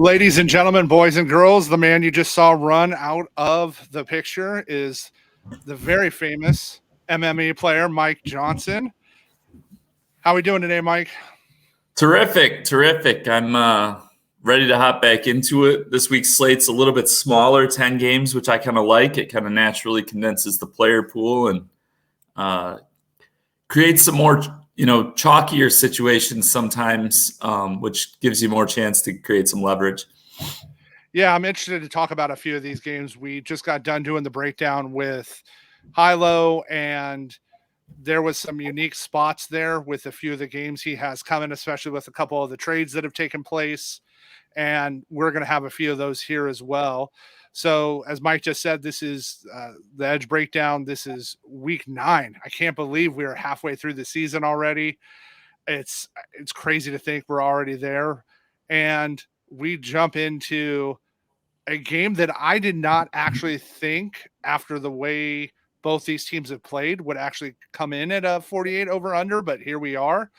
Ladies and gentlemen, boys and girls, the man you just saw run out of the picture is the very famous MMA player, Mike Johnson. How are we doing today, Mike? Terrific. I'm ready to hop back into it. This week's slate's a little bit smaller, 10 games, which I kind of like. It kind of naturally condenses the player pool and creates some more, chalkier situations sometimes, which gives you more chance to create some leverage. Yeah, I'm interested to talk about a few of these games. We just got done doing the breakdown with Hilo, and there was some unique spots there with a few of the games he has coming, especially with a couple of the trades that have taken place. And we're going to have a few of those here as well. So as Mike just said, this is the Edge breakdown. This is week 9. I can't believe we're halfway through the season already. It's crazy to think we're already there. And we jump into a game that I did not actually think, after the way both these teams have played, would actually come in at a 48 over under, but here we are,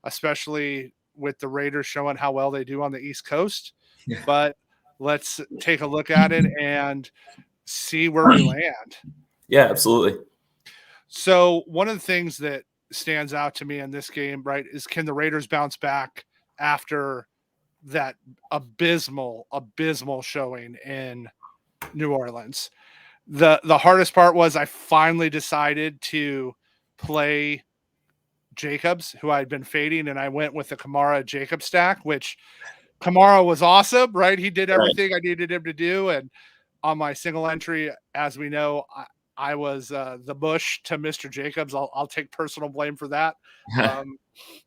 especially with the Raiders showing how well they do on the East Coast. Yeah. But let's take a look at it and see where we land. Yeah, absolutely. So one of the things that stands out to me in this game, right, is can the Raiders bounce back after that abysmal showing in New Orleans? The hardest part was I finally decided to play Jacobs, who I'd been fading, and I went with the Kamara Jacobs stack, which Kamara was awesome, right? He did everything I needed him to do. And on my single entry, as we know, I was the Bush to Mr. Jacobs. I'll take personal blame for that.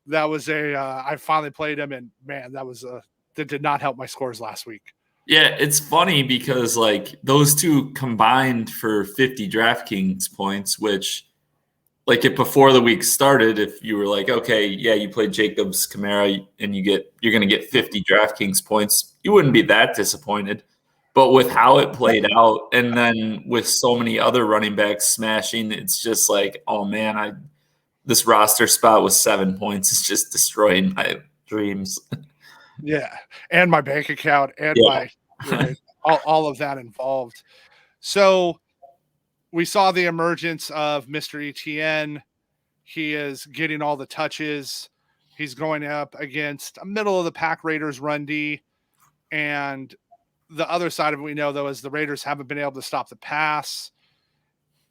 That was I finally played him, and man, that did not help my scores last week. Yeah, it's funny because like those two combined for 50 DraftKings points, which like if before the week started, if you were like, okay, yeah, you played Jacobs, Kamara, and you're going to get 50 DraftKings points, you wouldn't be that disappointed. But with how it played out, and then with so many other running backs smashing, it's just like, oh man, this roster spot with 7 points is just destroying my dreams. Yeah, and my bank account and all of that involved. So we saw the emergence of Mr. ETN. He is getting all the touches. He's going up against a middle of the pack Raiders run D. And the other side of it we know, though, is the Raiders haven't been able to stop the pass.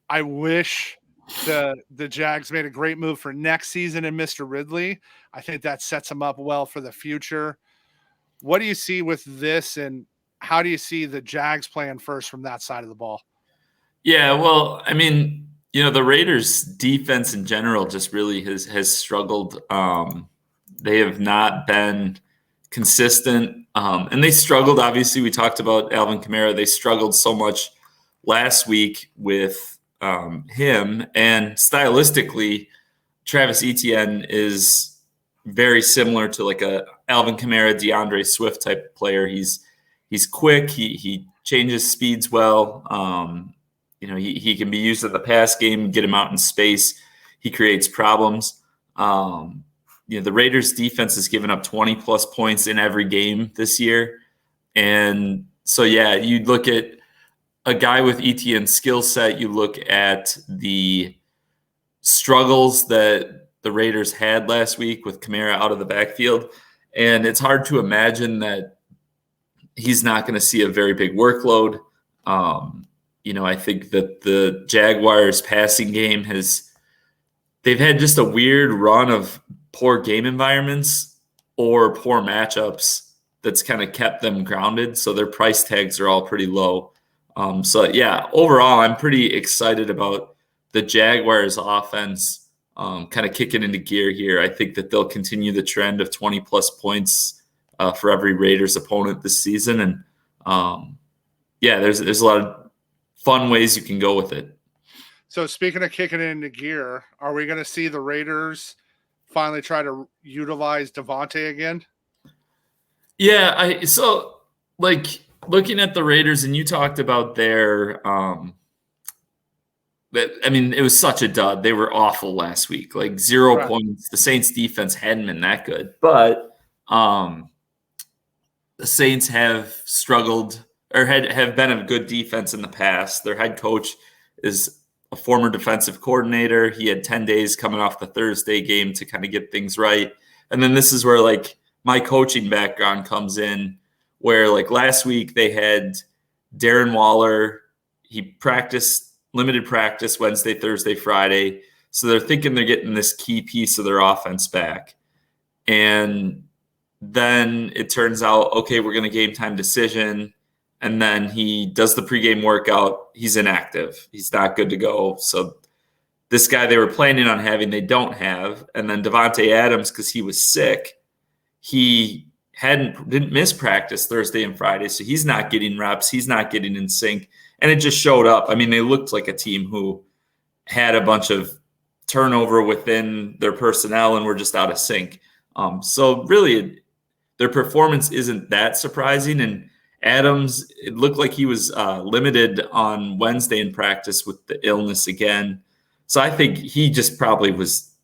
I wish the Jags made a great move for next season in Mr. Ridley. I think that sets him up well for the future. What do you see with this, and how do you see the Jags playing first from that side of the ball? Yeah, well, I mean, the Raiders defense in general just really has struggled. They have not been consistent, and they struggled. Obviously, we talked about Alvin Kamara. They struggled so much last week with him, and stylistically, Travis Etienne is very similar to like a Alvin Kamara, DeAndre Swift type of player. He's quick. He changes speeds well. He can be used in the pass game, get him out in space. He creates problems. The Raiders defense has given up 20 plus points in every game this year. And so, yeah, you look at a guy with Etienne's skill set, you look at the struggles that the Raiders had last week with Kamara out of the backfield. And it's hard to imagine that he's not going to see a very big workload. I think that the Jaguars passing game they've had just a weird run of poor game environments or poor matchups that's kind of kept them grounded. So their price tags are all pretty low. Overall, I'm pretty excited about the Jaguars offense kind of kicking into gear here. I think that they'll continue the trend of 20 plus points for every Raiders opponent this season. And there's a lot of fun ways you can go with it. So speaking of kicking it into gear, are we going to see the Raiders finally try to utilize Devontae again? Yeah. Looking at the Raiders, and you talked about their it was such a dud. They were awful last week, like 0 points. The Saints defense hadn't been that good, but the Saints have struggled or have been a good defense in the past. Their head coach is a former defensive coordinator. He had 10 days coming off the Thursday game to kind of get things right. And then this is where like my coaching background comes in, where like last week they had Darren Waller. He practiced limited practice Wednesday, Thursday, Friday. So they're thinking they're getting this key piece of their offense back. And then it turns out, okay, we're going to game time decision. And then he does the pregame workout. He's inactive. He's not good to go. So this guy they were planning on having, they don't have. And then Davante Adams, because he was sick, he didn't miss practice Thursday and Friday. So he's not getting reps. He's not getting in sync. And it just showed up. I mean, they looked like a team who had a bunch of turnover within their personnel and were just out of sync. So really, their performance isn't that surprising. And Adams, it looked like he was limited on Wednesday in practice with the illness again. So I think he probably was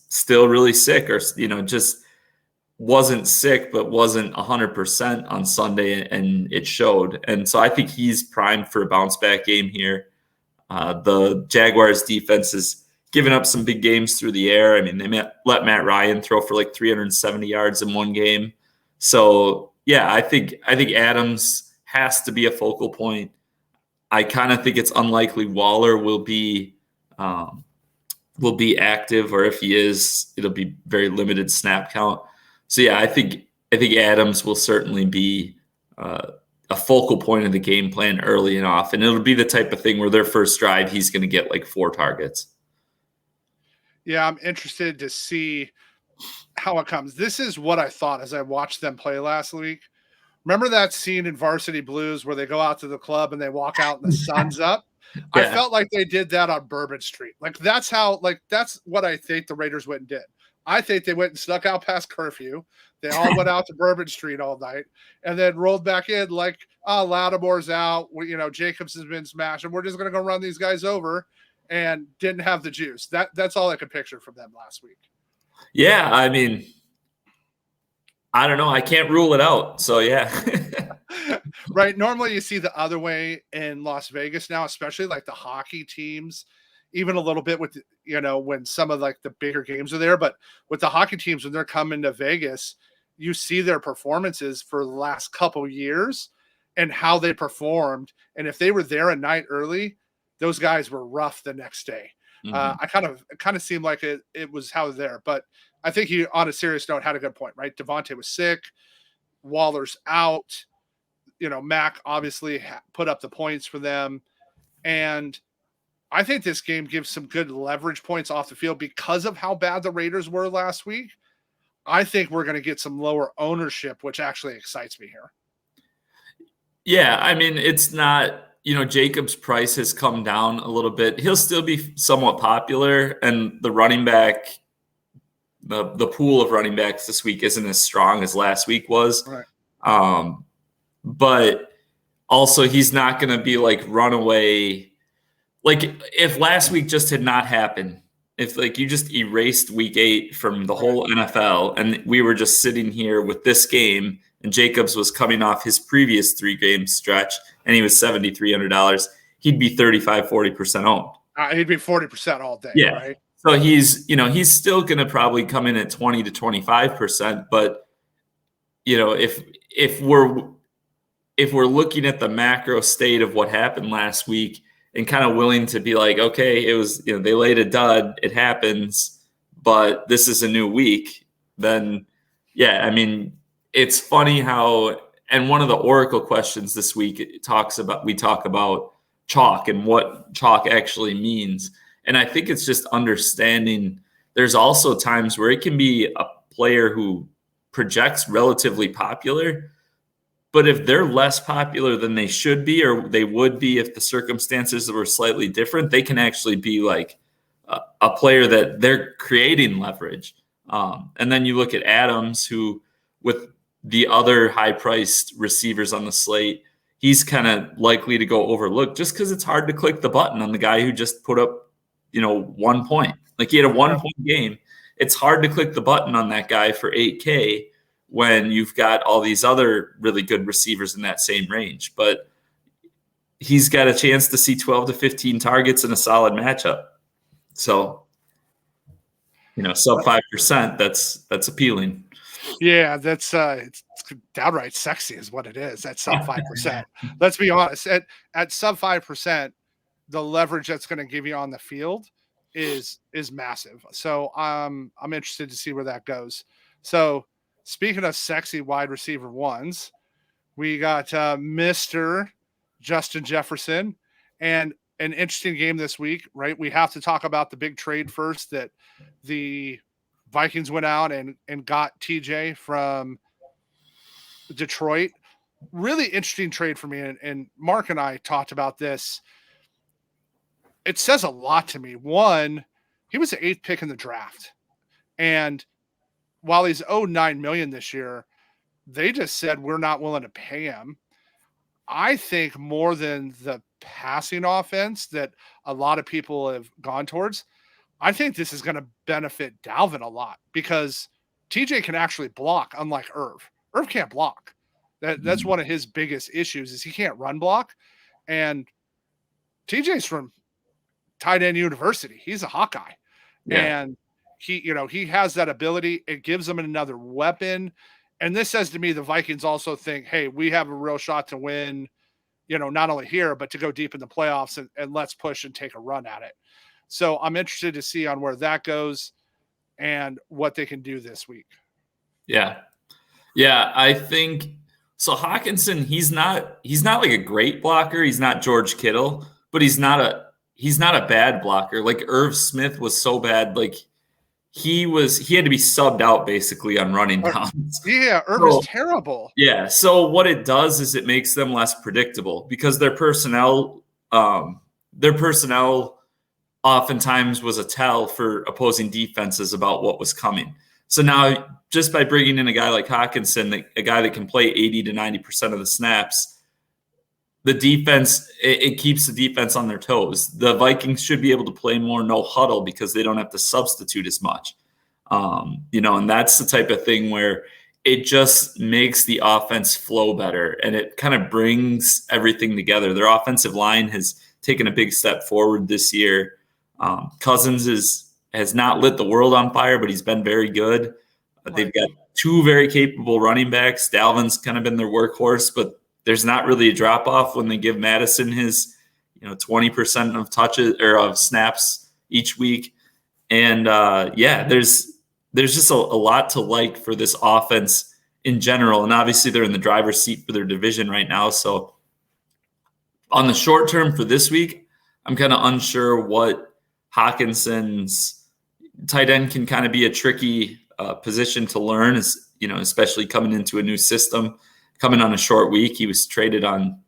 still really sick, or just wasn't sick, but wasn't 100% on Sunday, and it showed. And so I think he's primed for a bounce back game here. The Jaguars defense has given up some big games through the air. I mean, they let Matt Ryan throw for like 370 yards in one game. So yeah, I think Adams has to be a focal point. I kind of think it's unlikely Waller will be active, or if he is, it'll be very limited snap count. So yeah, I think Adams will certainly be a focal point of the game plan early and often. It'll be the type of thing where their first drive, he's going to get like 4 targets. Yeah, I'm interested to see how it comes. This is what I thought as I watched them play last week. Remember that scene in Varsity Blues where they go out to the club and they walk out and the sun's up? Yeah. I felt like they did that on Bourbon Street. That's what I think the Raiders went and did. I think they went and snuck out past curfew. They all went out to Bourbon Street all night and then rolled back in like, Lattimore's out. Jacobs has been smashed, and we're just going to go run these guys over, and didn't have the juice. That's all I could picture from them last week. Yeah, I mean, I don't know. I can't rule it out. So, yeah. Right. Normally you see the other way in Las Vegas now, especially like the hockey teams, even a little bit with, when some of like the bigger games are there. But with the hockey teams, when they're coming to Vegas, you see their performances for the last couple of years and how they performed. And if they were there a night early, those guys were rough the next day. Mm-hmm. It kind of seemed like it was how they're there. But I think he, on a serious note, had a good point, right? Davante was sick. Waller's out. Mac obviously put up the points for them. And I think this game gives some good leverage points off the field because of how bad the Raiders were last week. I think we're going to get some lower ownership, which actually excites me here. Yeah, I mean, it's not, Jacobs' price has come down a little bit. He'll still be somewhat popular, and the running back, the pool of running backs this week isn't as strong as last week was. Right. But also he's not going to be like runaway. Like if last week just had not happened, if like you just erased week 8 from the whole NFL and we were just sitting here with this game and Jacobs was coming off his previous 3-game stretch and he was $7,300, he'd be 35-40% owned. He'd be 40% all day. Yeah. Right. So he's still going to probably come in at 20 to 25%. But, if we're looking at the macro state of what happened last week and kind of willing to be like, okay, it was, they laid a dud, it happens, but this is a new week, then yeah, I mean, it's funny how, and one of the Oracle questions this week, we talk about chalk and what chalk actually means. And I think it's just understanding there's also times where it can be a player who projects relatively popular, but if they're less popular than they should be, or they would be if the circumstances were slightly different, they can actually be like a player that they're creating leverage. And then you look at Adams, who with the other high-priced receivers on the slate, he's kind of likely to go overlooked just because it's hard to click the button on the guy who just put up 1 point. Like he had a 1-point game. It's hard to click the button on that guy for $8K when you've got all these other really good receivers in that same range. But he's got a chance to see 12 to 15 targets in a solid matchup. So, sub 5%, that's appealing. Yeah, that's it's downright sexy is what it is at sub 5%. Let's be honest. At sub 5%, the leverage that's going to give you on the field is massive. So I'm interested to see where that goes. So speaking of sexy wide receiver ones, we got Mr. Justin Jefferson, and an interesting game this week, right? We have to talk about the big trade first that the Vikings went out and got TJ from Detroit. Really interesting trade for me. And Mark and I talked about this. It says a lot to me. One, he was the 8th pick in the draft. And while he's owed $9 million this year, they just said we're not willing to pay him. I think more than the passing offense that a lot of people have gone towards, I think this is going to benefit Dalvin a lot because TJ can actually block, unlike Irv. Irv can't block. That's one of his biggest issues is he can't run block. And TJ's from tight end university. He's a Hawkeye. Yeah. And he has that ability. It gives him another weapon. And this says to me, the Vikings also think, hey, we have a real shot to win, not only here, but to go deep in the playoffs and let's push and take a run at it. So I'm interested to see on where that goes and what they can do this week. Yeah. Yeah. I think so. Hawkinson, he's not like a great blocker. He's not George Kittle, but he's not a bad blocker. Like Irv Smith was so bad. Like he had to be subbed out basically on running downs. Yeah. Irv was terrible. Yeah. So what it does is it makes them less predictable because their personnel oftentimes was a tell for opposing defenses about what was coming. So now just by bringing in a guy like Hawkinson, a guy that can play 80 to 90% of the snaps, the defense, it keeps the defense on their toes. The Vikings should be able to play more no huddle because they don't have to substitute as much. And that's the type of thing where it just makes the offense flow better and it kind of brings everything together. Their offensive line has taken a big step forward this year. Cousins has not lit the world on fire, but he's been very good. They've got 2 very capable running backs. Dalvin's kind of been their workhorse, but there's not really a drop off when they give Madison his 20% of touches or of snaps each week. And there's just a lot to like for this offense in general. And obviously they're in the driver's seat for their division right now. So on the short term for this week, I'm kind of unsure what Hawkinson's tight end can kind of be a tricky position to learn, especially coming into a new system, coming on a short week. He was traded on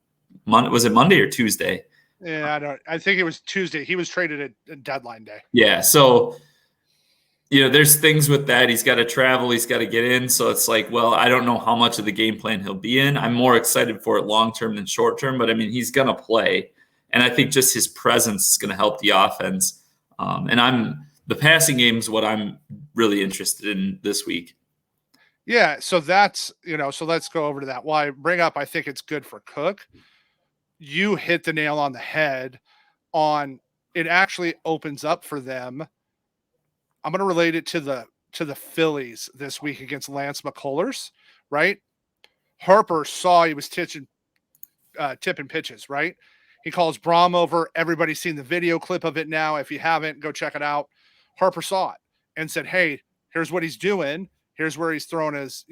Monday. Was it Monday or Tuesday? Yeah, I think it was Tuesday. He was traded at deadline day. Yeah. So, there's things with that. He's got to travel. He's got to get in. So it's like, well, I don't know how much of the game plan he'll be in. I'm more excited for it long-term than short-term, but I mean, he's going to play. And I think just his presence is going to help the offense. The passing game is what I'm really interested in this week. Yeah. So that's, so let's go over to that. Why bring up, I think it's good for Cook. You hit the nail on the head on it actually opens up for them. I'm going to relate it to the Phillies this week against Lance McCullers, right? Harper saw he was tipping pitches, right? He calls Braum over. Everybody's seen the video clip of it now. If you haven't, go check it out. Harper saw it and said, hey, here's what he's doing. Here's where he's throwing his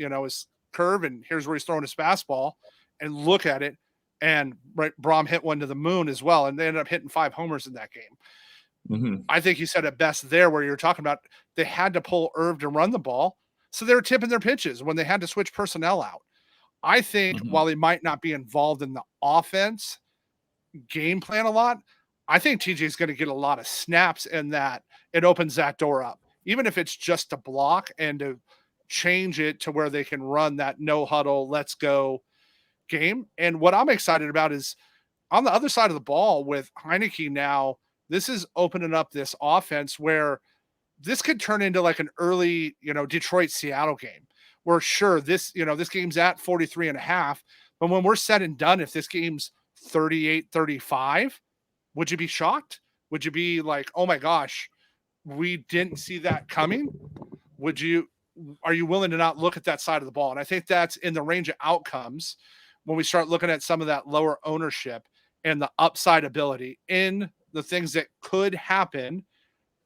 curve, and here's where he's throwing his fastball. And look at it. And Braum hit one to the moon as well. And they ended up hitting 5 homers in that game. Mm-hmm. I think you said it best there where you're talking about they had to pull Irv to run the ball. So they were tipping their pitches when they had to switch personnel out. I think while he might not be involved in the offense game plan a lot, I think TJ is going to get a lot of snaps in that. It opens that door up, even if it's just to block and to change it to where they can run that no huddle, let's go game. And what I'm excited about is on the other side of the ball with Heineke now, this is opening up this offense where this could turn into like an early, Detroit-Seattle game we're sure this game's at 43.5, but when we're said and done, if this game's 38-35, would you be shocked? Would you be like, oh my gosh, we didn't see that coming? Are you willing to not look at that side of the ball? And I think that's in the range of outcomes when we start looking at some of that lower ownership and the upside ability in the things that could happen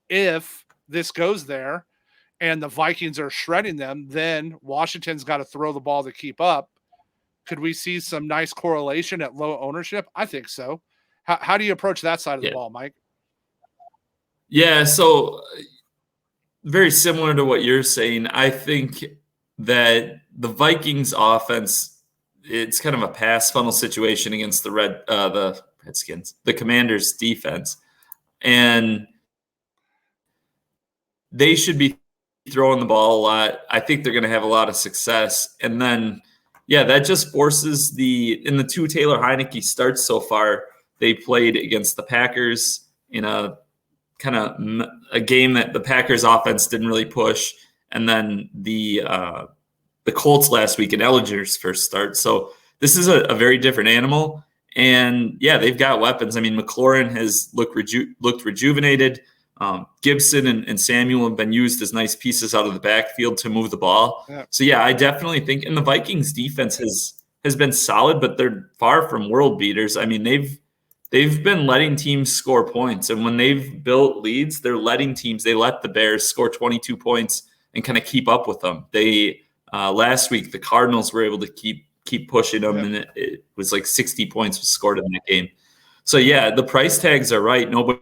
if this goes there and the Vikings are shredding them. Then Washington's got to throw the ball to keep up. Could we see some nice correlation at low ownership? I think so. How do you approach that side of the ball, Mike? Yeah, so very similar to what you're saying. I think that the Vikings offense, it's kind of a pass funnel situation against the Redskins, the Commanders defense. And they should be throwing the ball a lot. I think they're going to have a lot of success. And then, yeah, that just forces in the two Taylor Heineke starts so far, they played against the Packers in a kind of a game that the Packers offense didn't really push. And then the Colts last week in Ellinger's first start. So this is a very different animal. And yeah, they've got weapons. I mean, McLaurin has looked rejuvenated. Gibson and Samuel have been used as nice pieces out of the backfield to move the ball. Yeah. So yeah, I definitely think, and the Vikings defense has been solid, but they're far from world beaters. I mean, they've been letting teams score points, and when they've built leads, they let the Bears score 22 points and kind of keep up with them. They last week the Cardinals were able to keep pushing them, and it was like 60 points was scored in that game. So yeah, the price tags are right. Nobody.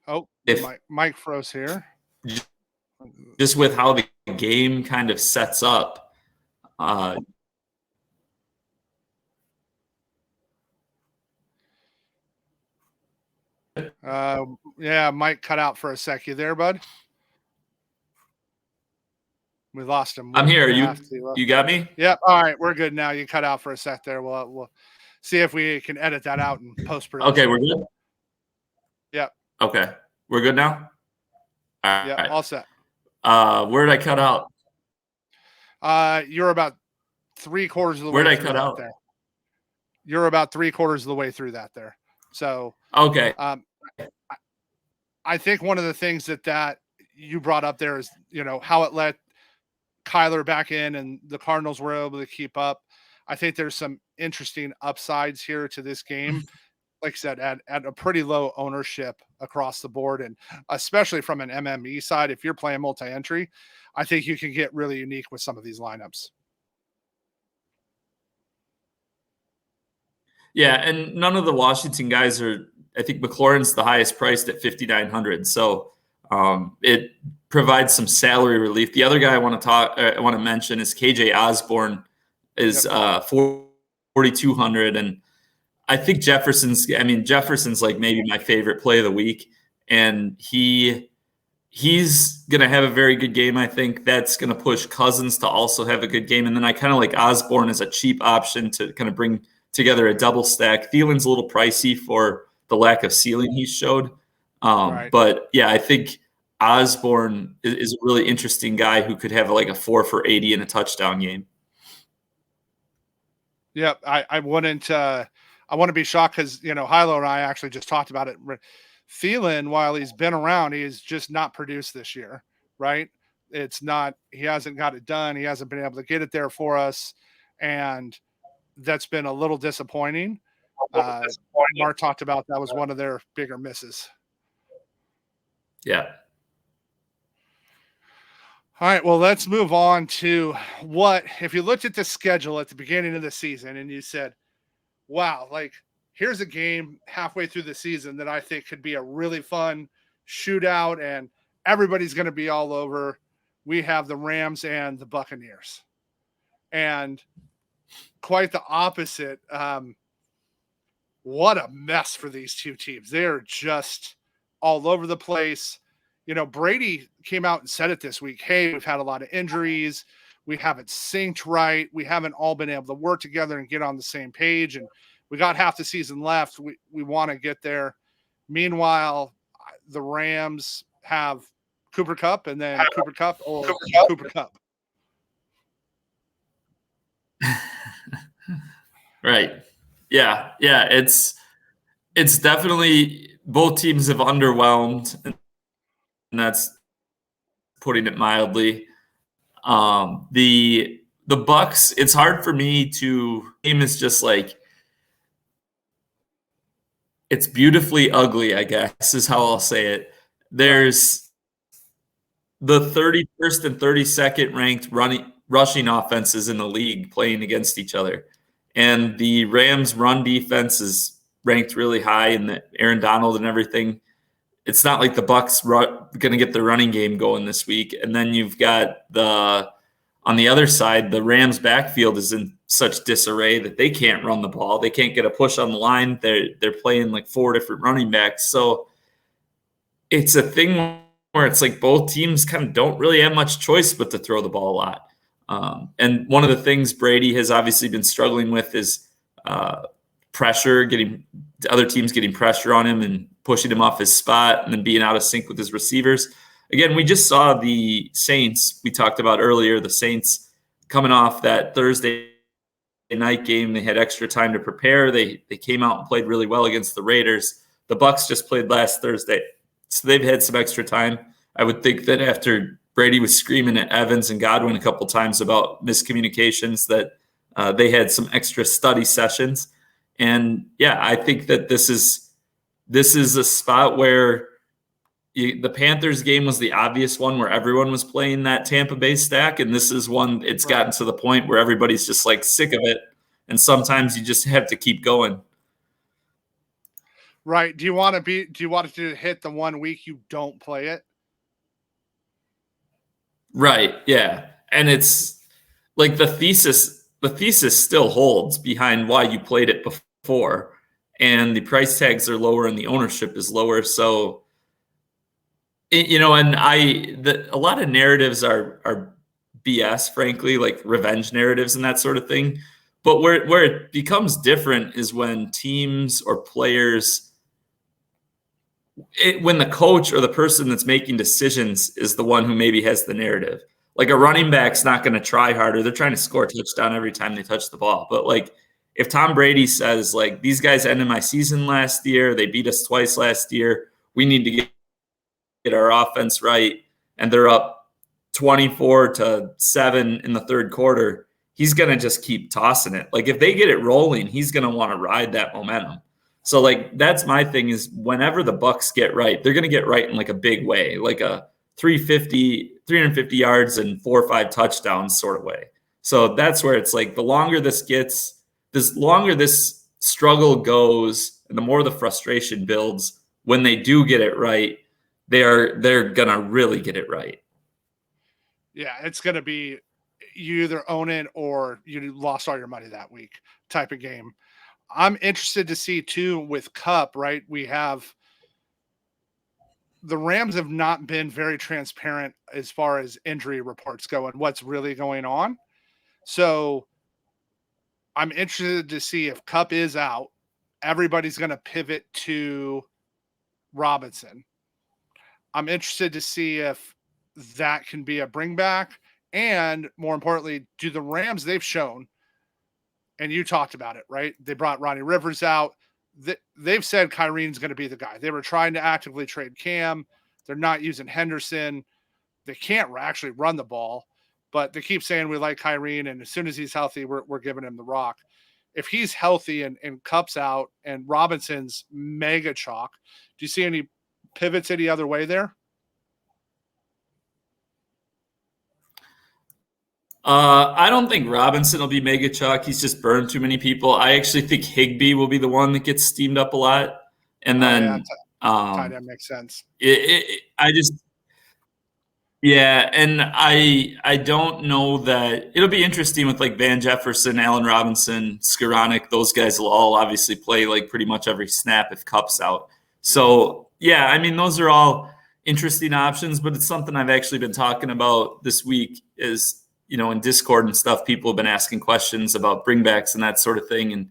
Oh, Mike froze here. Just with how the game kind of sets up. Yeah, Mike cut out for a sec. You there, bud? We lost him. I'm here. You got me? Yep. All right, we're good now. You cut out for a sec there. We'll see if we can edit that out in post-production. Okay, we're good? Yep. Okay. We're good now? All right. All set. Where did I cut out? You're about 3/4 of the way. Where did I cut out? There. You're about 3/4 of the way through that there. So okay. I think one of the things that you brought up there is, how it let Kyler back in and the Cardinals were able to keep up. I think there's some interesting upsides here to this game. Like I said, at a pretty low ownership across the board, and especially from an MME side, if you're playing multi-entry, I think you can get really unique with some of these lineups. Yeah, and none of the Washington guys are. I think McLaurin's the highest priced at $5,900, so it provides some salary relief. The other guy I want to mention is KJ Osborne, is $4,200, and I think Jefferson's like maybe my favorite play of the week, and he's going to have a very good game. I think that's going to push Cousins to also have a good game, and then I kind of like Osborne as a cheap option to kind of bring together a double stack. Thielen's a little pricey for the lack of ceiling he showed, right. But yeah, I think Osborne is a really interesting guy who could have like a 4 for 80 in a touchdown game. Yep, I wouldn't. I want to be shocked because, Hilo and I actually just talked about it. Thielen, while he's been around, he has just not produced this year, right? He hasn't got it done. He hasn't been able to get it there for us. And that's been a little disappointing. Mark talked about that was one of their bigger misses. Yeah. All right, well, let's move on to if you looked at the schedule at the beginning of the season and you said, wow, like here's a game halfway through the season that I think could be a really fun shootout and everybody's going to be all over. We have the Rams and the Buccaneers. And quite the opposite. What a mess for these two teams. They're just all over the place. Brady came out and said it this week. Hey, we've had a lot of injuries. We haven't synced right. We haven't all been able to work together and get on the same page. And we got half the season left. We want to get there. Meanwhile, the Rams, have Cooper Kupp and then Cooper Kupp or Cooper Kupp. Right. Yeah. Yeah. It's definitely both teams have underwhelmed, and that's putting it mildly. The Bucs, it's hard for me to game is just like it's beautifully ugly, I guess is how I'll say it. There's the 31st and 32nd ranked rushing offenses in the league playing against each other. And the Rams run defense is ranked really high, and the Aaron Donald and everything. It's not like the Bucs going to get the running game going this week. And then you've got on the other side, the Rams backfield is in such disarray that they can't run the ball. They can't get a push on the line. They're playing like 4 different running backs. So it's a thing where it's like both teams kind of don't really have much choice but to throw the ball a lot. And one of the things Brady has obviously been struggling with is pressure, getting other teams getting pressure on him and pushing him off his spot and then being out of sync with his receivers. Again, we just saw the Saints we talked about earlier, the Saints coming off that Thursday night game. They had extra time to prepare. They came out and played really well against the Raiders. The Bucs just played last Thursday, so they've had some extra time. I would think that after Brady was screaming at Evans and Godwin a couple times about miscommunications, that they had some extra study sessions. And yeah, I think that this is a spot where the Panthers game was the obvious one where everyone was playing that Tampa Bay stack. And this is one, it's gotten to the point where everybody's just like sick of it. And sometimes you just have to keep going. Right. Do you want it to hit the 1 week you don't play it? Right. Yeah. And it's like the thesis still holds behind why you played it before, and the price tags are lower and the ownership is lower. So, and a lot of narratives are BS, frankly, like revenge narratives and that sort of thing. But where it becomes different is when teams or players, when the coach or the person that's making decisions is the one who maybe has the narrative. Like a running back's not going to try harder. They're trying to score a touchdown every time they touch the ball. But like if Tom Brady says, like, these guys ended my season last year, they beat us twice last year, we need to get our offense right, and they're up 24-7 in the third quarter, he's going to just keep tossing it. Like if they get it rolling, he's going to want to ride that momentum. So like that's my thing is whenever the Bucs get right, they're going to get right in like a big way, like a 350 yards and 4 or 5 touchdowns sort of way. So that's where it's like the longer this struggle goes and the more the frustration builds, when they do get it right, they're going to really get it right. Yeah, it's going to be you either own it or you lost all your money that week type of game. I'm interested to see too with Kupp, right? We have the Rams have not been very transparent as far as injury reports go and what's really going on. So I'm interested to see if Kupp is out, everybody's going to pivot to Robinson. I'm interested to see if that can be a bring back. And more importantly, do the Rams, they've shown, and you talked about it, right? They brought Ronnie Rivers out. They've said Kyrene's going to be the guy. They were trying to actively trade Cam. They're not using Henderson. They can't actually run the ball, but they keep saying we like Kyrene, and as soon as he's healthy, we're giving him the rock. If he's healthy and Kupp's out and Robinson's mega chalk, do you see any pivots any other way there? I don't think Robinson will be mega chalk. He's just burned too many people. I actually think Higbee will be the one that gets steamed up a lot. And then tight end makes sense. And I don't know that it'll be interesting with like Van Jefferson, Allen Robinson, Skoranek. Those guys will all obviously play like pretty much every snap if Kupp's out. So yeah, I mean, those are all interesting options, but it's something I've actually been talking about this week is, in Discord and stuff, people have been asking questions about bringbacks and that sort of thing. And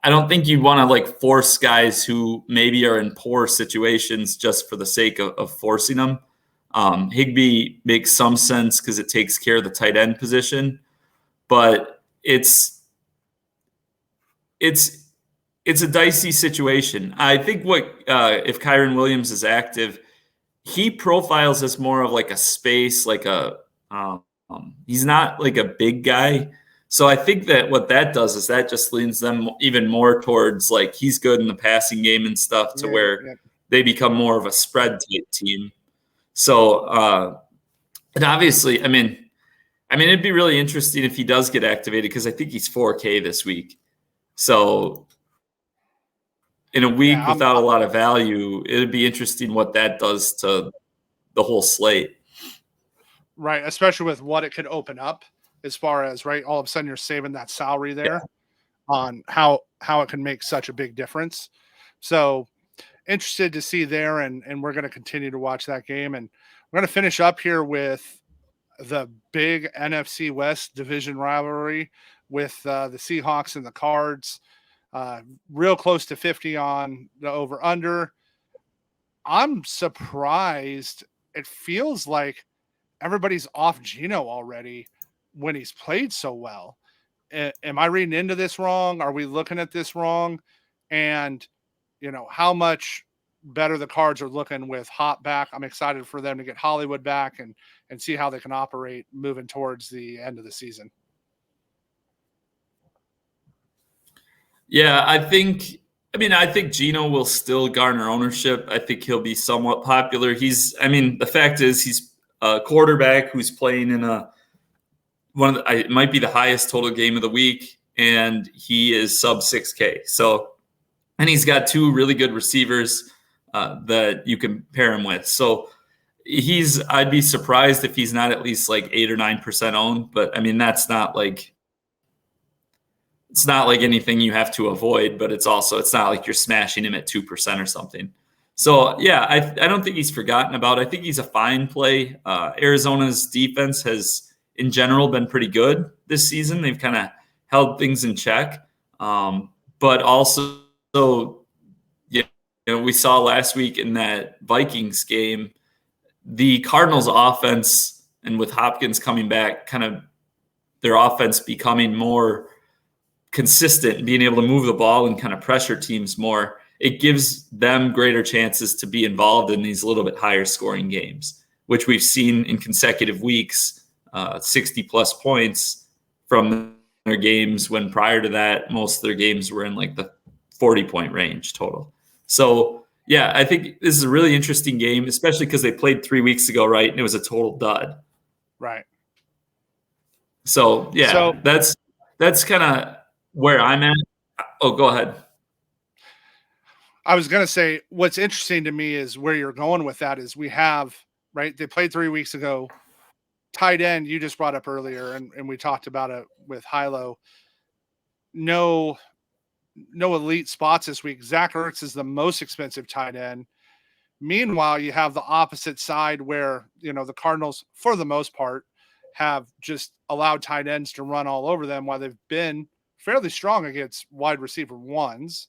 I don't think you want to like force guys who maybe are in poor situations just for the sake of forcing them. Higbee makes some sense because it takes care of the tight end position, but it's a dicey situation. I think if Kyren Williams is active, he profiles as more of like a space, like he's not like a big guy. So I think that what that does is that just leans them even more towards like he's good in the passing game and stuff to where they become more of a spread type team. So and obviously, I mean, it'd be really interesting if he does get activated because I think he's 4K this week. So in a week without a lot of value, it'd be interesting what that does to the whole slate. Right, especially with what it could open up as far as, right, all of a sudden you're saving that salary there on how it can make such a big difference. So interested to see there, and we're going to continue to watch that game. And we're going to finish up here with the big NFC West division rivalry with the Seahawks and the Cards. Real close to 50 on the over-under. I'm surprised. It feels like everybody's off Geno already when he's played so well. Am I reading into this wrong? Are we looking at this wrong? And, how much better the Cards are looking with Hop back. I'm excited for them to get Hollywood back and see how they can operate moving towards the end of the season. Yeah, I think Geno will still garner ownership. I think he'll be somewhat popular. The fact is he's a quarterback who's playing in it might be the highest total game of the week, and he is sub 6K. So, and he's got two really good receivers that you can pair him with. So I'd be surprised if he's not at least like 8 or 9% owned, but that's not like, it's not like anything you have to avoid, but it's not like you're smashing him at 2% or something. So yeah, I don't think he's forgotten about. I think he's a fine play. Arizona's defense has in general been pretty good this season. They've kind of held things in check. But also, we saw last week in that Vikings game, the Cardinals offense, and with Hopkins coming back, kind of their offense becoming more consistent and being able to move the ball and kind of pressure teams more, it gives them greater chances to be involved in these little bit higher scoring games, which we've seen in consecutive weeks, 60 plus points from their games, when prior to that, most of their games were in like the 40-point range total. So yeah, I think this is a really interesting game, especially because they played 3 weeks ago, right? And it was a total dud. Right. So yeah, that's kind of where I'm at. Oh, go ahead. I was going to say, what's interesting to me is where you're going with that is we have, right, they played 3 weeks ago. Tight end, you just brought up earlier, and we talked about it with Hilo. No elite spots this week. Zach Ertz is the most expensive tight end. Meanwhile, you have the opposite side where, the Cardinals, for the most part, have just allowed tight ends to run all over them while they've been fairly strong against wide receiver ones,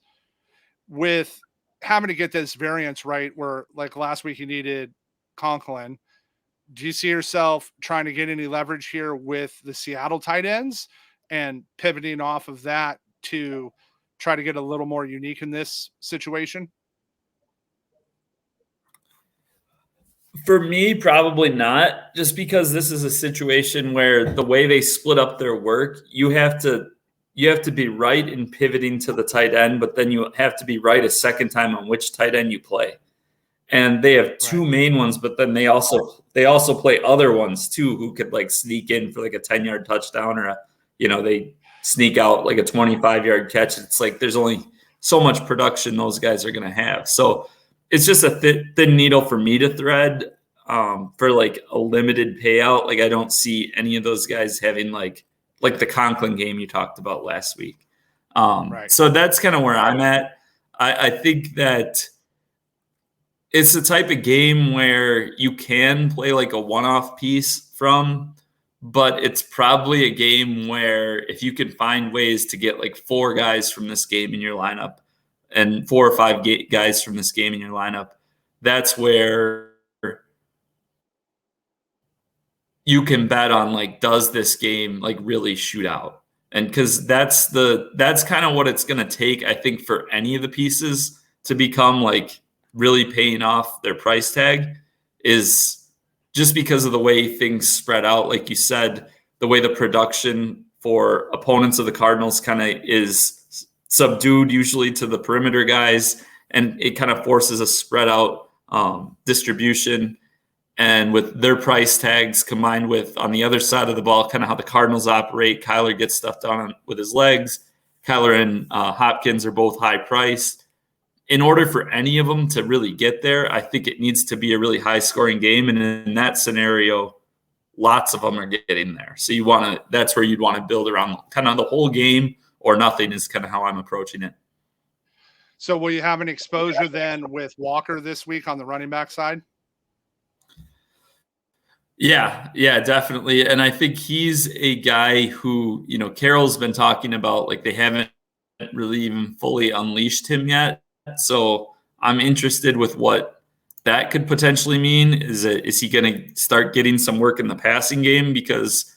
with having to get this variance right where, like last week, you needed Conklin. Do you see yourself trying to get any leverage here with the Seattle tight ends and pivoting off of that to try to get a little more unique in this situation? For me, probably not, just because this is a situation where the way they split up their work, you have to be right in pivoting to the tight end, but then you have to be right a second time on which tight end you play. And they have two main ones, but then they also play other ones too, who could like sneak in for like a 10-yard touchdown, or they sneak out like a 25-yard catch. It's like there's only so much production those guys are going to have. So it's just a thin needle for me to thread for like a limited payout. Like I don't see any of those guys having like the Conklin game you talked about last week. So that's kind of where I'm at. I think that it's the type of game where you can play like a one-off piece from, but it's probably a game where if you can find ways to get like 4 guys from this game in your lineup and 4 or 5 guys from this game in your lineup, that's where you can bet on like, does this game like really shoot out? And because that's kind of what it's going to take, I think, for any of the pieces to become like really paying off their price tag, is just because of the way things spread out. Like you said, the way the production for opponents of the Cardinals kind of is subdued usually to the perimeter guys, and it kind of forces a spread out distribution. And with their price tags combined with, on the other side of the ball, kind of how the Cardinals operate, Kyler gets stuff done with his legs. Kyler and Hopkins are both high priced. In order for any of them to really get there, I think it needs to be a really high scoring game. And in that scenario, lots of them are getting there. So that's where you'd want to build around kind of the whole game or nothing, is kind of how I'm approaching it. So will you have an exposure then with Walker this week on the running back side? Yeah, definitely. And I think he's a guy who, Carroll's been talking about, like, they haven't really even fully unleashed him yet. So I'm interested with what that could potentially mean. Is he going to start getting some work in the passing game? Because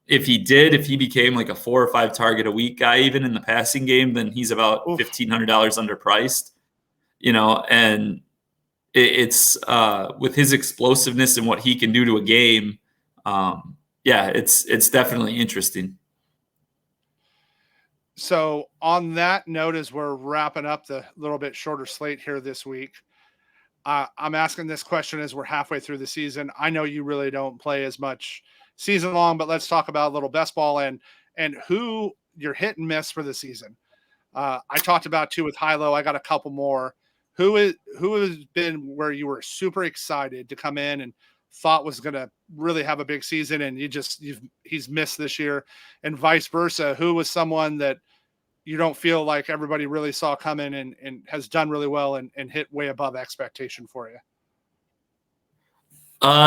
if he became like a 4 or 5 target a week guy, even in the passing game, then he's about $1,500 underpriced, and it's with his explosiveness and what he can do to a game. It's definitely interesting. So on that note, as we're wrapping up the little bit shorter slate here this week, I'm asking this question as we're halfway through the season. I know you really don't play as much season long, but let's talk about a little best ball and who you're hit and miss for the season. I talked about 2 with high-low. I got a couple more. Who has been where you were super excited to come in and thought was going to really have a big season, and he's missed this year, and vice versa? Who was someone that you don't feel like everybody really saw coming and has done really well and hit way above expectation for you?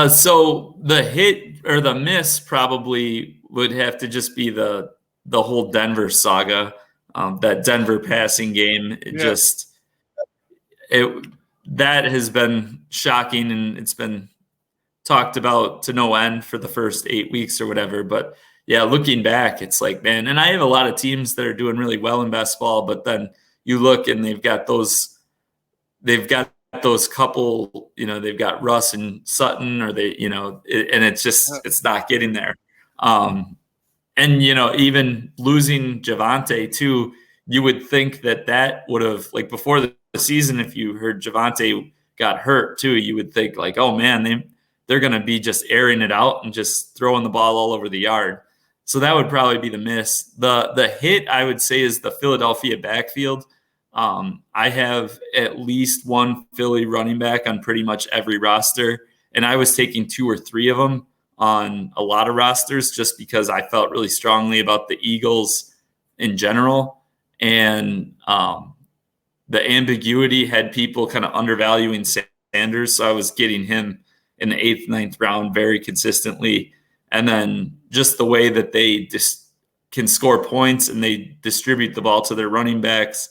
So the hit or the miss probably would have to just be the whole Denver saga. That Denver passing game, that has been shocking, and it's been talked about to no end for the first 8 weeks or whatever. But yeah, looking back, it's like, man, and I have a lot of teams that are doing really well in best ball, but then you look and they've got those couple, they've got Russ and Sutton, or and it's just, it's not getting there. And, even losing Javonte too, you would think that would have, like, before the season, if you heard Javonte got hurt too, you would think like, oh man, they're going to be just airing it out and just throwing the ball all over the yard. So that would probably be the miss. The hit, I would say, is the Philadelphia backfield. I have at least one Philly running back on pretty much every roster, and I was taking 2 or 3 of them on a lot of rosters just because I felt really strongly about the Eagles in general. And the ambiguity had people kind of undervaluing Sanders, so I was getting him in the 8th, 9th round very consistently. And then just the way that they can score points and they distribute the ball to their running backs.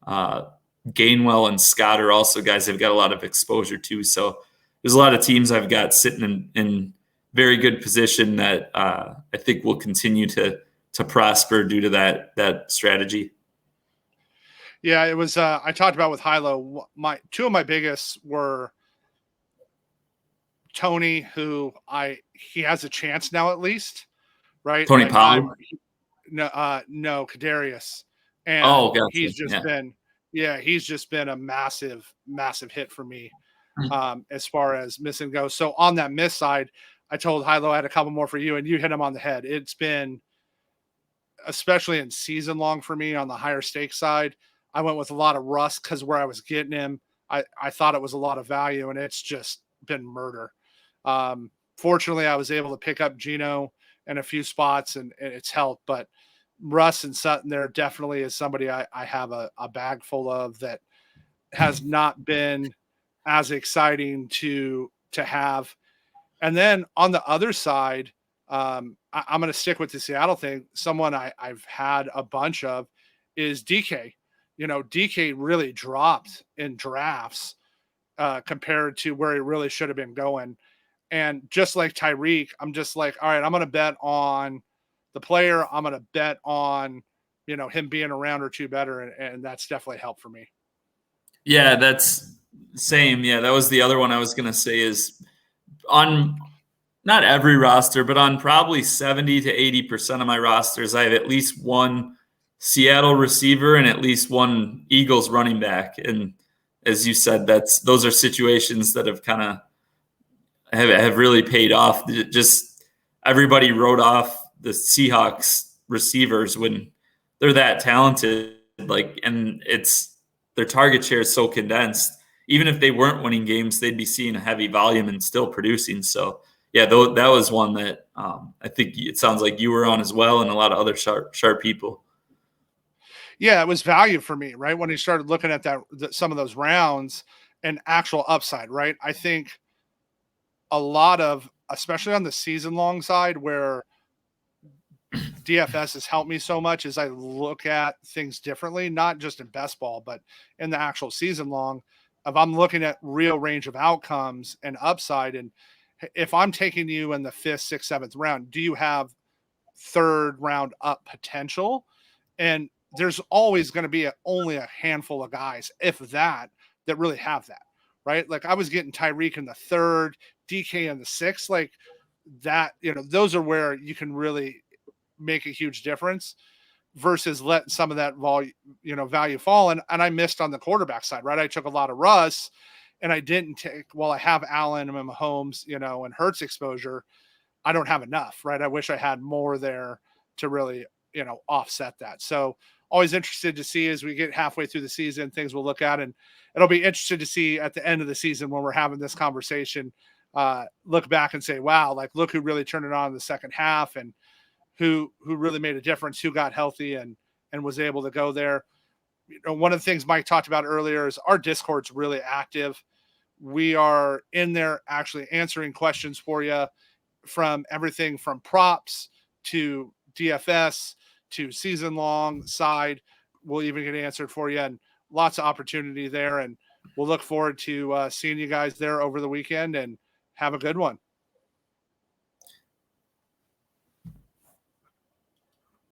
Gainwell and Scott are also guys they've got a lot of exposure to. So there's a lot of teams I've got sitting in very good position that I think will continue to prosper due to that strategy. Yeah, it was. I talked about with high-low. 2 of my biggest were Tony, who he has a chance now at least, right? Tony Pollard? No, Kadarius. And gotcha. He's just been a massive, massive hit for me as far as missing goes. So on that miss side, I told high-low I had a couple more for you, and you hit him on the head. It's been, especially in season long for me on the higher stakes side, I went with a lot of Russ because where I was getting him, I thought it was a lot of value, and it's just been murder. Fortunately, I was able to pick up Geno in a few spots, and it's helped. But Russ and Sutton there definitely is somebody I have a bag full of that has not been as exciting to have. And then on the other side, I'm going to stick with the Seattle thing. Someone I've had a bunch of is DK. DK really dropped in drafts compared to where he really should have been going. And just like Tyreek, I'm just like, all right, I'm going to bet on the player. I'm going to bet on, him being a round or two better. And that's definitely helped for me. Yeah, that's same. Yeah, that was the other one I was going to say is on not every roster, but on probably 70 to 80% of my rosters, I have at least one Seattle receiver and at least one Eagles running back. And as you said, those are situations that have kind of have really paid off. Just everybody wrote off the Seahawks receivers when they're that talented, and their target share is so condensed. Even if they weren't winning games, they'd be seeing a heavy volume and still producing. So yeah, that was one that I think it sounds like you were on as well, and a lot of other sharp people. Yeah, it was value for me, right? When he started looking at some of those rounds and actual upside, right? I think a lot of, especially on the season long side where DFS has helped me so much, as I look at things differently, not just in best ball, but in the actual season long. If I'm looking at real range of outcomes and upside, and if I'm taking you in the 5th, 6th, 7th round, do you have 3rd round up potential? And there's always going to be only a handful of guys, if that really have that, right? Like I was getting Tyreek in the 3rd, DK in the 6th, like that, those are where you can really make a huge difference versus letting some of that value fall. And I missed on the quarterback side, right? I took a lot of Russ and I didn't take, I have Allen and Mahomes, and Hurts exposure. I don't have enough, right? I wish I had more there to really, offset that. So always interested to see as we get halfway through the season, things we'll look at, and it'll be interesting to see at the end of the season when we're having this conversation, look back and say, wow, like look who really turned it on in the second half and who really made a difference, who got healthy and was able to go there. One of the things Mike talked about earlier is our Discord's really active. We are in there actually answering questions for you from everything from props to DFS to season long side. We'll even get answered for you, and lots of opportunity there. And we'll look forward to seeing you guys there over the weekend, and have a good one.